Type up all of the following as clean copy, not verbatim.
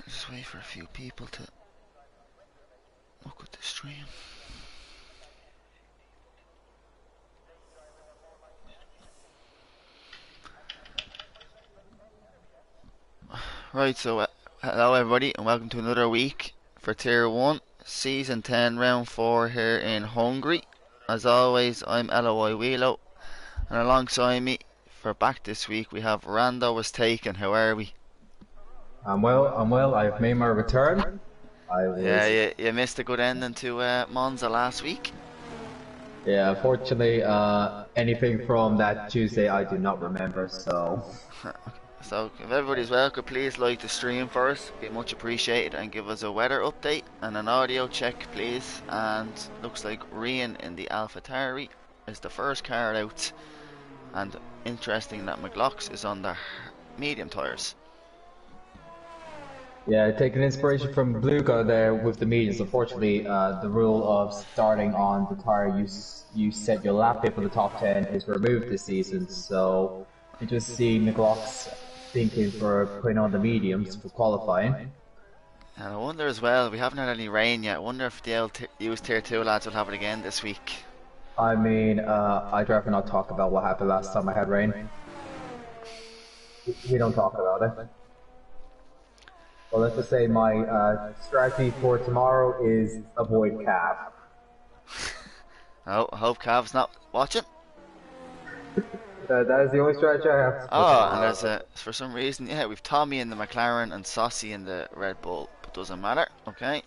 Just wait for a few people to look at the stream. Right, so hello everybody and welcome to another week for Tier 1, Season 10, Round 4 here in Hungary. As always, I'm LOI Wheelo, and alongside me for back this week we have Rando was taken. How are we? I'm well. I've made my return. I Yeah, was, you missed a good ending to Monza last week. yeah, unfortunately, anything from that Tuesday I do not remember, so. So if everybody's well, could please like the stream for us, be much appreciated, and give us a weather update and an audio check please. And looks like Rian in the AlphaTauri is the first car out, and interesting that McLaughlin is on the medium tyres. Yeah, taking inspiration from Bluga there with the mediums. Unfortunately, the rule of starting on the tire you set your lap in for the top 10 is removed this season, so you just see McLaughlin thinking for putting on the mediums for qualifying. And I wonder as well, we haven't had any rain yet, I wonder if the used Tier 2 lads will have it again this week. I mean, I'd rather not talk about what happened last time I had rain. We don't talk about it. Well, let's just say my strategy for tomorrow is avoid Cav. Oh, I hope Cav's not watching. That is the only strategy I have for Oh, and tomorrow. there's for some reason, yeah, we've Tommy in the McLaren and Saucy in the Red Bull, but doesn't matter, okay.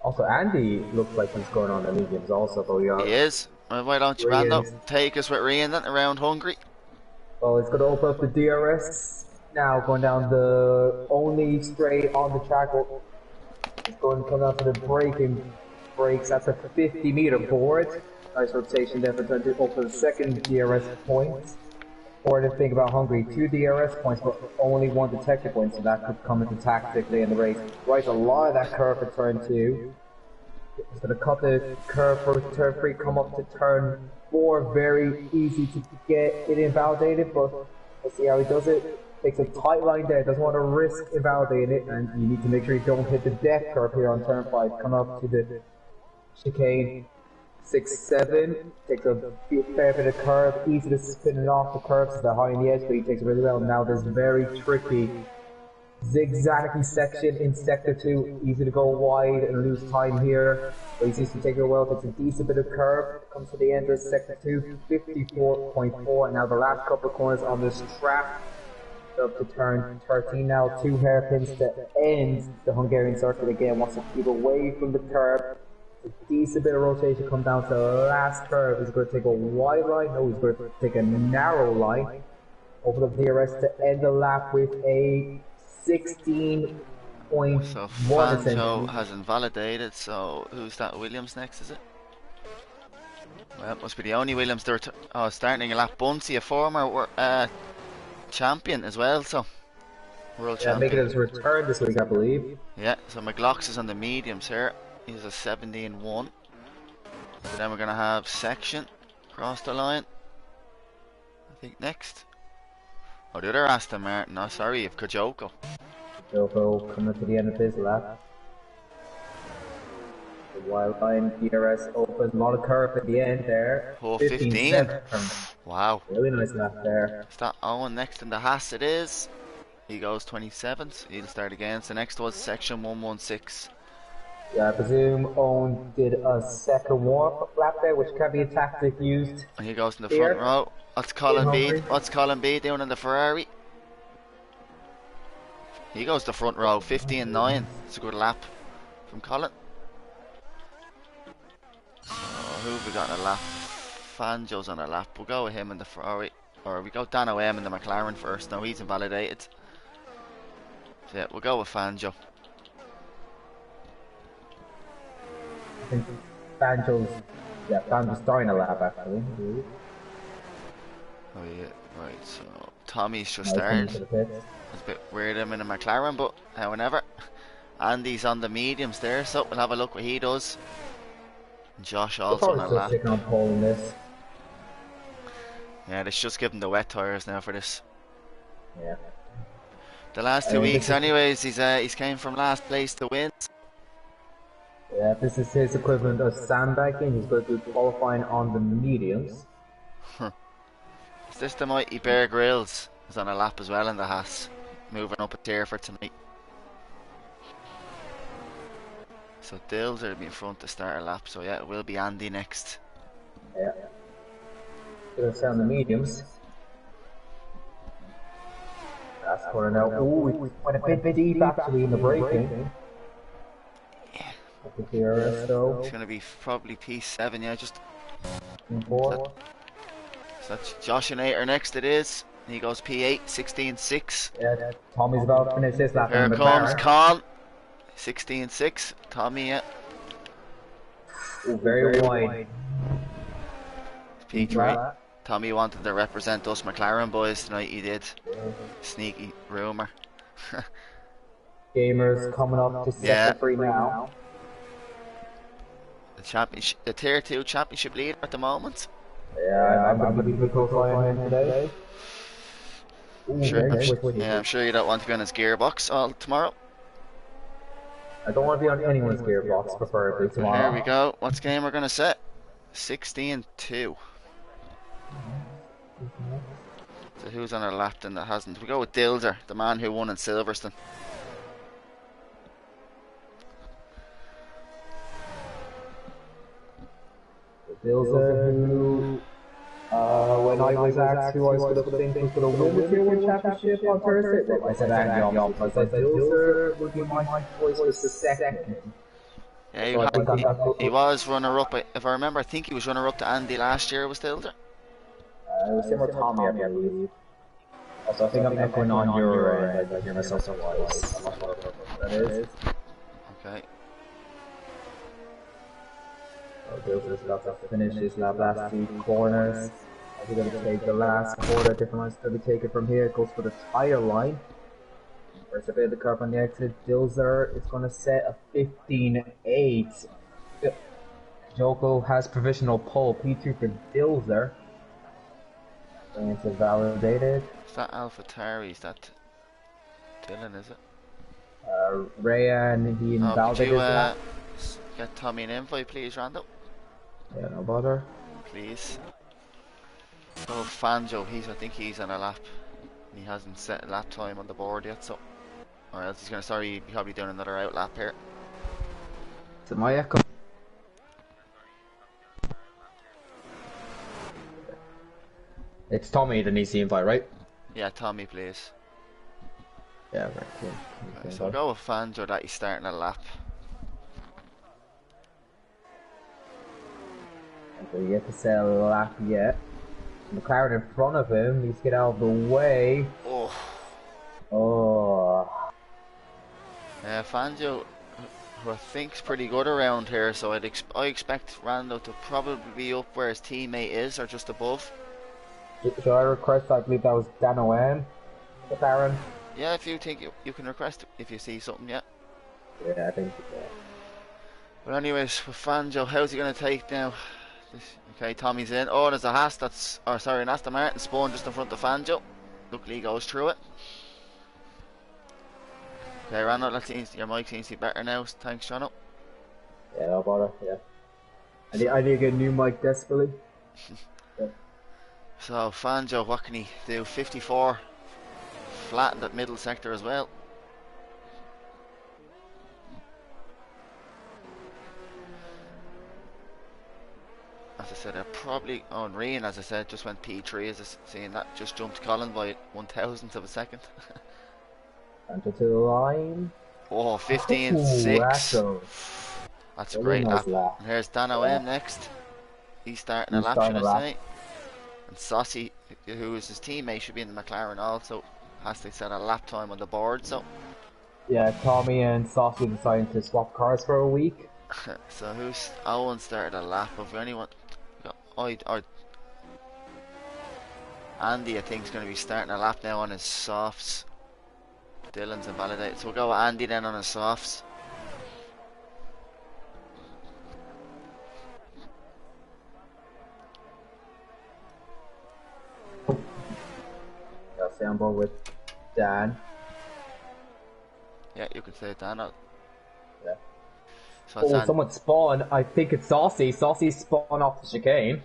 Also, Andy looks like he's going on the mediums also, but we He are is. Well, why don't you, Rando, Rian's. take us with Rian then around Hungary? Well, it's going to open up the DRS now, going down the only straight on the track. It's going to come down to the braking brakes. That's a 50-meter board. Nice rotation there for turn two. Open the second DRS point. Or to think about Hungary, 2 DRS points, but only 1 detector point, so that could come into tactically in the race. Right, a lot of that curve for turn 2. It's going to cut the curve for turn 3, come up to turn 4. Very easy to get it invalidated, but let's see how he does it. Takes a tight line there, doesn't want to risk invalidating it, and you need to make sure you don't hit the death curve here on turn 5. Come up to the chicane. 6-7, takes a fair bit of curve, easy to spin it off the curves, so they're high in the edge, but he takes it really well. Now there's very tricky zigzaggy section in sector 2, easy to go wide and lose time here, but he seems to take it well, takes a decent bit of curve, comes to the end of sector 2, 54.4, and now the last couple of corners on this track, up to turn 13 now, 2 hairpins to end the Hungarian circuit again, wants to keep away from the curve. A decent bit of rotation come down to the last curve. He's going to take a wide line. No, he's going to take a narrow line. Open up DRS to end the lap with a 16.1. So Fanjo has invalidated, so who's that? Williams next, is it? Well, it must be the only Williams they're starting a lap. Bunsey, a former champion as well, so world champion. Making his return this week, I believe. Yeah, so McLaughlin is on the mediums here. He's a 17-1. So then we're going to have Section across the line. I think next. Oh, the other Aston Martin. No, sorry, you've Kajoko. Kajoko coming to the end of his lap. The wild line, DRS open, a lot of curve at the end there. 4:15. Wow. Really nice lap there. Is that Owen next in the Haas? It is. He goes 27th. He'll start again. So next was Section 116. Yeah, I presume Owen did a second warm-up lap there, which can be a tactic used. And he goes in the front row. What's Colin B doing in the Ferrari? He goes to the front row, 15-9. It's a good lap from Colin. So who have we got in a lap? Fanjo's on a lap. We'll go with him in the Ferrari. Or we go Dan O.M. in the McLaren first. No, he's invalidated. So yeah, we'll go with Fanjo. I think Banjo's starting a lap actually. Oh yeah, right, so Tommy's just started. It's a bit weird him in a McLaren, but however. Andy's on the mediums there, so we'll have a look what he does. And Josh also on a lap. Yeah, let's just give him the wet tyres now for this. Yeah. The last I two mean, weeks, anyways, he's came from last place to win. this is his equivalent of sandbagging. He's going to do qualifying on the mediums. Is this the mighty Bear Grylls? Is on a lap as well in the Haas, moving up a tier for tonight. So Dills will be in front to start a lap. So yeah, it will be Andy next. Yeah. Gonna stay on the mediums. Last corner now. Ooh, it went a bit deep actually in the braking. Yeah. At the DRS though. It's gonna be probably P7. Yeah, just. Four. So that's Joshinator next. It is. He goes P8, 16.6. Yeah, Tommy's about to finish this lap Here in the comes McLaren. Con, 16.6. Tommy, yeah. Ooh, very wide. P3. Tommy wanted to represent us McLaren boys tonight. He did. Sneaky rumour. Gamers coming up to second free now. The championship, the tier 2 championship leader at the moment. Yeah, I'm going to be close on him today. I'm sure you don't want to be on his gearbox all tomorrow. I don't want to be on anyone's gearbox, preferably tomorrow. Here we go. What's game we're going to set? 16-2. So who's on our lap then that hasn't? We go with Dilzer, the man who won in Silverstone. Dilzer, who, when I was asked who I was going to think was going to win the Tier 1 Championship on Thursday, I said Andy Yom. I said Dilzer would be my choice for the second. Yeah, he was runner-up. If I remember, I think he was runner-up to Andy last year, was Dilzer? It was similar to Tommy, I believe. Also, I think I'm echoing on your end. I hear myself twice. I'm not sure what that is. Okay. Dilzer's about to finish his last two corners. He's going to take the last quarter. Different lines going to be taken from here. It goes for the tire line. First a bit of the curve on the exit. Dilzer is going to set a 15.8. Joko has provisional pole. P2 for Dilzer. It's validated. Is that AlphaTauri? Is that Dylan, is it? Rayan, he invalidated that. Get Tommy an invite, please, Randall? Yeah, no bother. Please. Oh, Fanjo, I think he's on a lap. He hasn't set a lap time on the board yet, so. Or else he's going to, sorry, he'll probably doing another out lap here. Is it my echo? It's Tommy that needs the invite, right? Yeah, Tommy, please. Yeah, right. Cool. Okay, so we'll go with Fanjo that he's starting a lap. So you get to set a lap yet. McLaren in front of him needs to get out of the way. Oh. Yeah, Fanjo, who I think's pretty good around here, so I expect Rando to probably be up where his teammate is, or just above. Should I request? I believe that was Dan Owen, McLaren. Yeah, if you think you can request if you see something, yeah. Yeah, I think. Yeah. But anyways, with Fanjo, how's he going to take now? Okay, Tommy's in. Oh, there's a Haas that's, or sorry, an Aston Martin spawn just in front of Fanjo. Luckily he goes through it. Okay, Rando, your mic seems to be better now. Thanks, Jono. Yeah, no bother. Yeah. I need to get a new mic desperately. Yeah. So Fanjo, what can he do? 54, flat in that middle sector as well. As I said, probably on Reen, as I said, just went P3 as I seen that, just jumped Colin by 1,000th of a second. Enter to the line. Oh, 15.6. That's a great lap. lap. And here's Dan OM next. He's starting a lap, should I say. And Saucy, who is his teammate, should be in the McLaren also, has to set a lap time on the board, so. Yeah, Tommy and Saucy decided to swap cars for a week. So who's Owen started a lap of anyone? Or Andy, I think, is going to be starting a lap now on his softs. Dylan's invalidated, so we'll go with Andy then on his softs. I'll stay on board with Dan. Yeah, you could say it, Dan. Yeah. So it's Oh, on. someone spawned. I think it's Saucy. Saucy spawned off the chicane.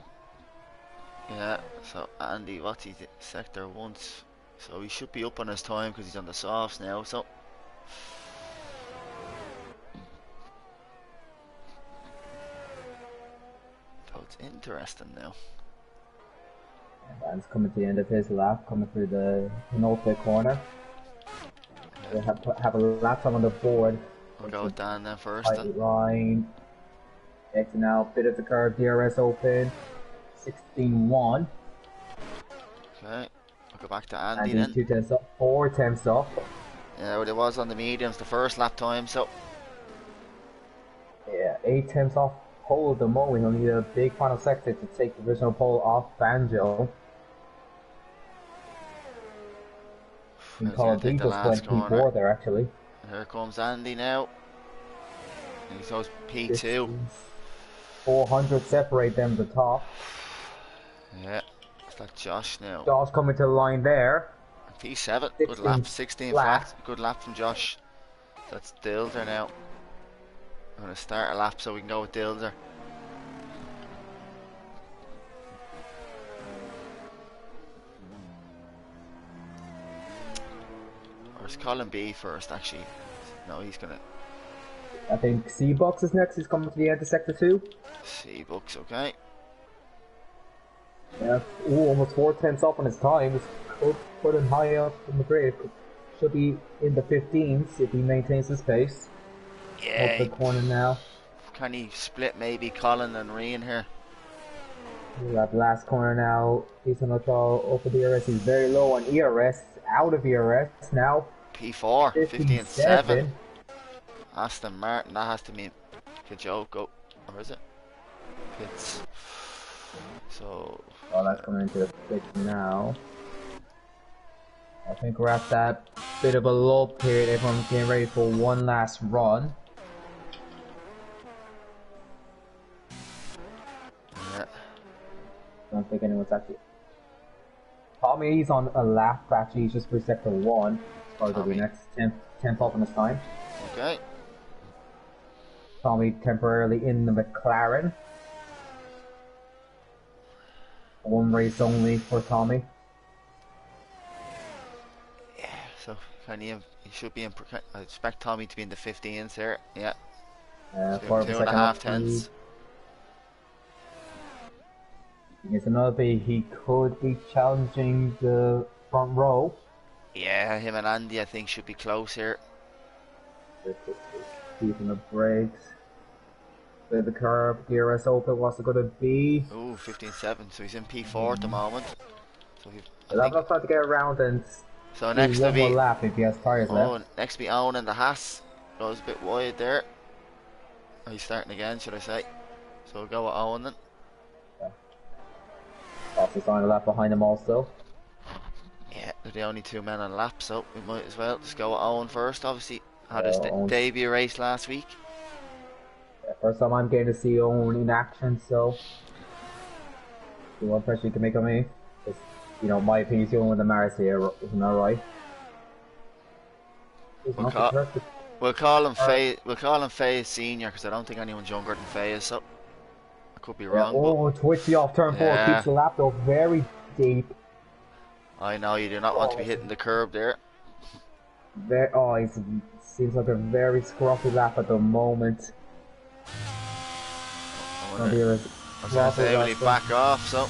Yeah, so Andy, what's he sector once? So he should be up on his time because he's on the softs now. So it's interesting now. Dan's coming to the end of his lap, coming through the penultimate corner. They have a lap time on the board. We'll go with Dan then first. Tight line. Exit now, bit of the curve, DRS open. 16-1. Okay, we'll go back to Andy Andy then. 2 tenths up, 4 tenths off. Yeah, well, it was on the mediums the first lap time, so. Yeah, 8 tenths off pole at the moment. He'll need a big final sector to take the original pole off Banjo. You can call it, he just went P4 there actually. Here comes Andy now. He goes P2. 400 separate them to the top. Yeah, it's like Josh now. Josh coming to the line there. P7, good lap, 16 flat. Good lap from Josh. That's Dilder now. I'm going to start a lap so we can go with Dilder. Or is Colin B first actually? No, he's going to. I think C-Box is next. He's coming to the end of sector 2. C-Box, okay. Yeah, ooh, almost 4 tenths up on his time. Could put him high up in the grid. Should be in the 15s if he maintains his pace. Yeah. Up the corner now. Can he split maybe Colin and Rian here? We got the last corner now. He's on the throw up with ERS. He's very low on ERS. Out of ERS now. P4, 15-7. Aston Martin, that has to mean Kajoko, or is it? Pits. So. Oh, that's coming into the pit now. I think we're at that bit of a lull period. Everyone's getting ready for one last run. Yeah. I don't think anyone's actually. Tommy's on a lap actually. He's just for sector 1. Or the next 10th up in his time. Okay. Tommy temporarily in the McLaren. One race only for Tommy. Yeah, so can he should be in. I expect Tommy to be in the 15s here. Yeah. So 2.5 tenths. Here's another bit. He could be challenging the front row. Yeah, him and Andy I think should be close here. Keeping the brakes. Bit the curve, DRS open, what's it gonna be? Ooh, 15-7, so he's in P4 at the moment. So I'll try to get around and so next one will more be lap if he has tyres left. Next will be Owen and the Haas. Goes a bit wide there. Oh, he's starting again, should I say. So we'll go with Owen then. Also on a lap behind him also. Yeah, they're the only 2 men on lap, so we might as well just go with Owen first. Obviously, had his debut race last week. Yeah, first time I'm getting to see Owen in action, so the one pressure you can make on me. Just, you know, my opinion is the only one that matters here, isn't that right? We'll call him Faye. We'll call him Faye Senior because I don't think anyone's younger than Faye is. So I could be wrong. Oh, twitchy off turn 4 keeps the lap though very deep. I know you do not want to be hitting the curb there. He seems like a very scruffy lap at the moment. I was going to say will he back off, so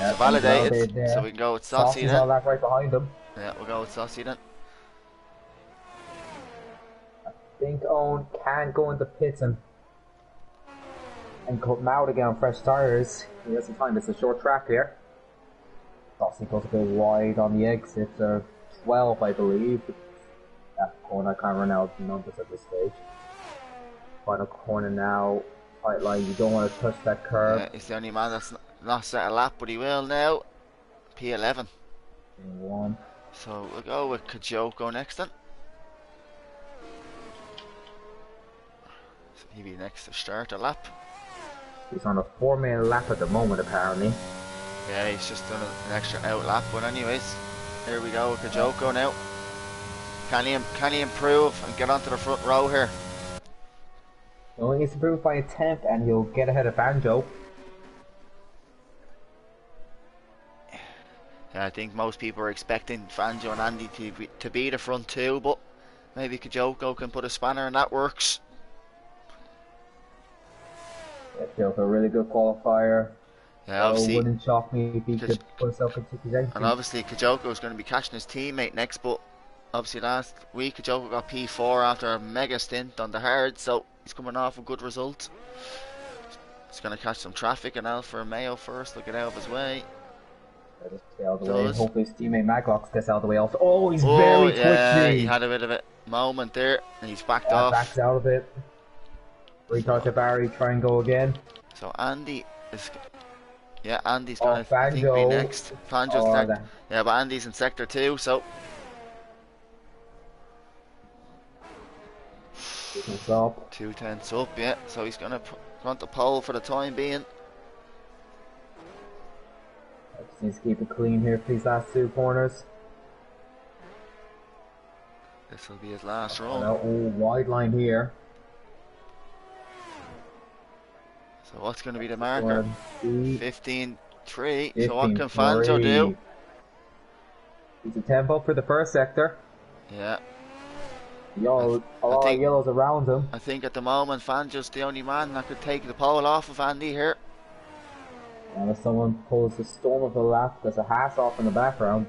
it's validated, so we can go with Saucy then. Lap right behind him. Yeah, we'll go with Saucy then. I think Owen can go into pits and come out again on fresh tyres. He has some time, it's a short track here. Saucy goes a bit wide on the exit, 12 I believe. That corner, I can't run out the numbers at this stage. Final corner now, tight line, you don't want to touch that curve. Yeah, he's the only man that's not set a lap, but he will now. P11. 1. So we'll go with Kajoko next then. So he'll be next to start a lap. He's on a 4-minute lap at the moment apparently. Yeah, he's just done an extra out lap, but anyways, here we go with Kajoko now. Can he improve and get onto the front row here? He only needs to improve by a tenth and he'll get ahead of Banjo. Yeah, I think most people are expecting Fanjo and Andy to be the front two, but maybe Kajoko can put a spanner and that works. Yeah, Joe's a really good qualifier. Yeah, So obviously. wouldn't shock me if he could put himself into And contention. obviously Kajoko is going to be catching his teammate next, but obviously last week Kajoko got P4 after a mega stint on the hard, so he's coming off a good result. He's going to catch some traffic and Alpha Romeo first, look it out of his way. Just stay out of the way. Hopefully his teammate Maglox gets out of the way also. Oh, he's Oh, very yeah, twitchy. he had a bit of a moment there, and he's backed Yeah, off. backs out of it. Retard to Barry, try and go again. So Andy is... Yeah, Andy's Oh, going to, I think, be next. Fanjo's next. Yeah, but Andy's in sector 2, so... Up. 2 tenths up, yeah. So he's going to want the pole for the time being. Just needs to keep it clean here for these last 2 corners. This will be his last run. Oh, wide line here. So what's going to be the marker? 15-3. So what can 15-3. Fanjo do? He's a tempo for the first sector. Yeah. A lot of yellows around him. I think at the moment Fanjo's the only man that could take the pole off of Andy here. And if someone pulls the storm of the lap, there's a Haas off in the background.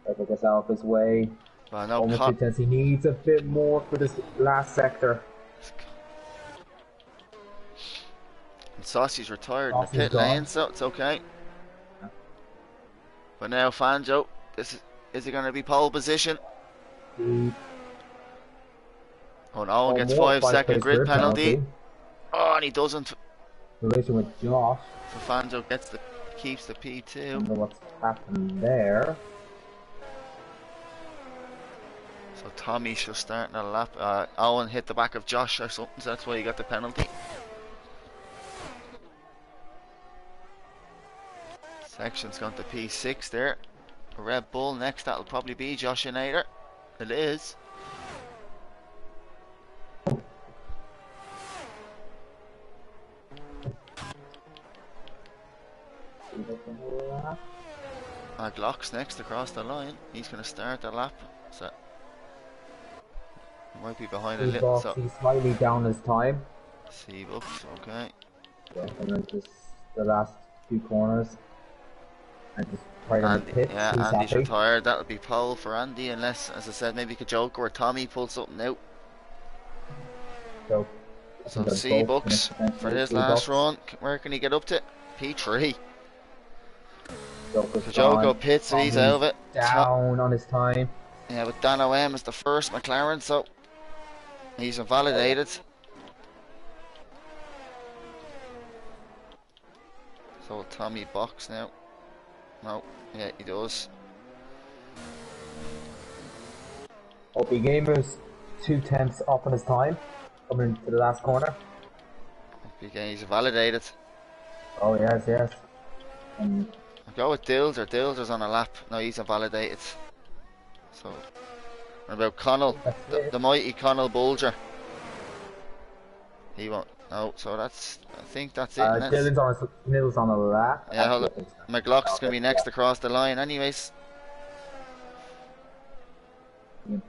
If gets out of his way. Well, no, almost pretends he needs a bit more for this last sector. And Saucy's retired in the pit lane, so it's okay. But now Fanjo, is he going to be pole position? Oh no, gets 5-second grid penalty. Oh, and he doesn't. Relation with Josh. So Fanjo keeps the P2. I wonder what's happened there. So Tommy's just starting a lap. Owen hit the back of Josh or something, so that's why he got the penalty. Section's gone to P6 there. A Red Bull next, that'll probably be Joshinator. It is. Glock's next across the line. He's going to start the lap. So might be behind a little. So he's slightly down his time. C-Bucks, okay. Yeah, and then just the last 2 corners. And just right on the pit. Yeah, Andy's retired. That'll be pole for Andy, unless, as I said, maybe Kajoko or Tommy pull something out. So C-Bucks for his last run. Where can he get up to? P3. Kajoko pits, so he's out of it. Down on his time. Yeah, but Dan O.M. is the first McLaren, so he's invalidated. So Tommy box now. No, yeah, he does. Opie Gamers 2 tenths up on his time. Coming into the last corner. He's invalidated. Oh yes. I'll go with Dilger. Dilger's on a lap. No, he's invalidated. So, what about Connell? The mighty Connell Bulger. He won't. No, so that's. I think that's it. Dylan's on the lap. Yeah, hold on. McLaughlin's going to be next across the line, anyways.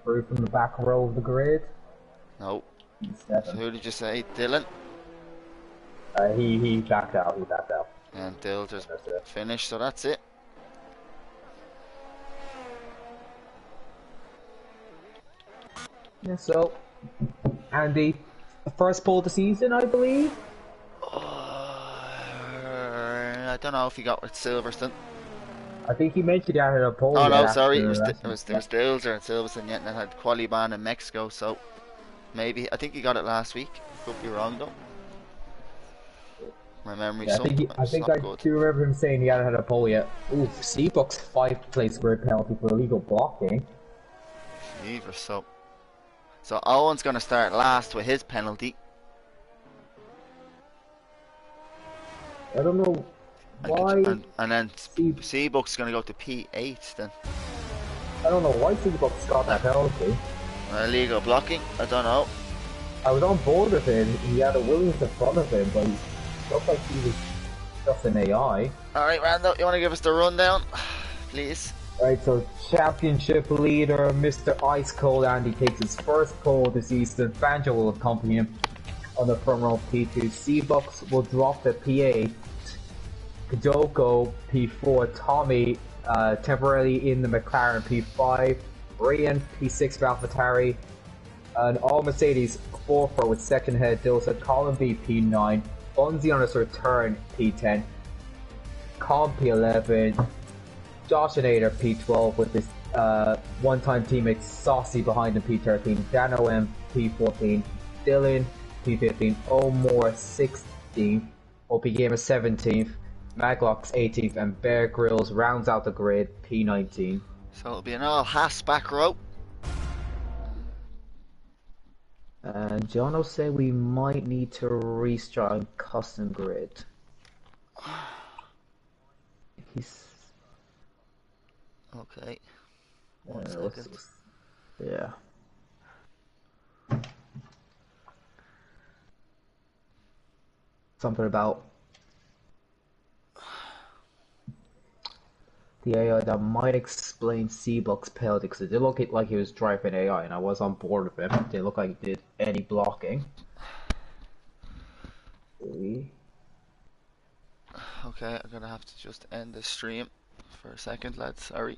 Through from the back row of the grid. No. So who did you say? Dylan? He backed out. And Dilger's finished, so that's it. Yeah, so Andy, the first pole of the season, I believe. I don't know if he got with Silverstone. I think he mentioned he had a pole. Oh no, sorry, it was Dilger and Silverstone yet, and then had Quali ban in Mexico, so maybe I think he got it last week. Could be wrong though. My memory's I think I do remember him saying he hadn't had a pole yet. Ooh, C-Bucks 5-place grid penalty for illegal blocking. So Owen's going to start last with his penalty. I don't know why. And then C-Bucks is going to go to P8 then. I don't know why Seabucks got that penalty. Illegal blocking. I don't know. I was on board with him. He had a Williams in front of him, but he looked like he was just an AI. All right, Rando, you want to give us the rundown, please? Right, so championship leader Mr. Ice Cold Andy takes his first pole this season. Banjo will accompany him on the front row P2. Seabucks will drop the P8. Kajoko P4. Tommy temporarily in the McLaren P5. Ryan P6 for AlphaTauri. An all Mercedes 4-4 with second head Dilsa. Colin B P9. Bunzi on his return P10. Com P11. Josh Nader P12 with his one-time teammate Saucy behind him P13. Dano M P14. Dylan P15. O'More 16th. OP Gamer 17th. Maglox 18th. And Bear Grylls rounds out the grid P19. So it'll be an all Haas back row. Jono said we might need to restart custom grid. He's okay. One second. Yeah. Something about the AI that might explain Seabuck's penalty because it did look like he was driving AI, and I was on board with him. It didn't look like he did any blocking. Okay, I'm gonna have to just end the stream for a second, lads. Sorry.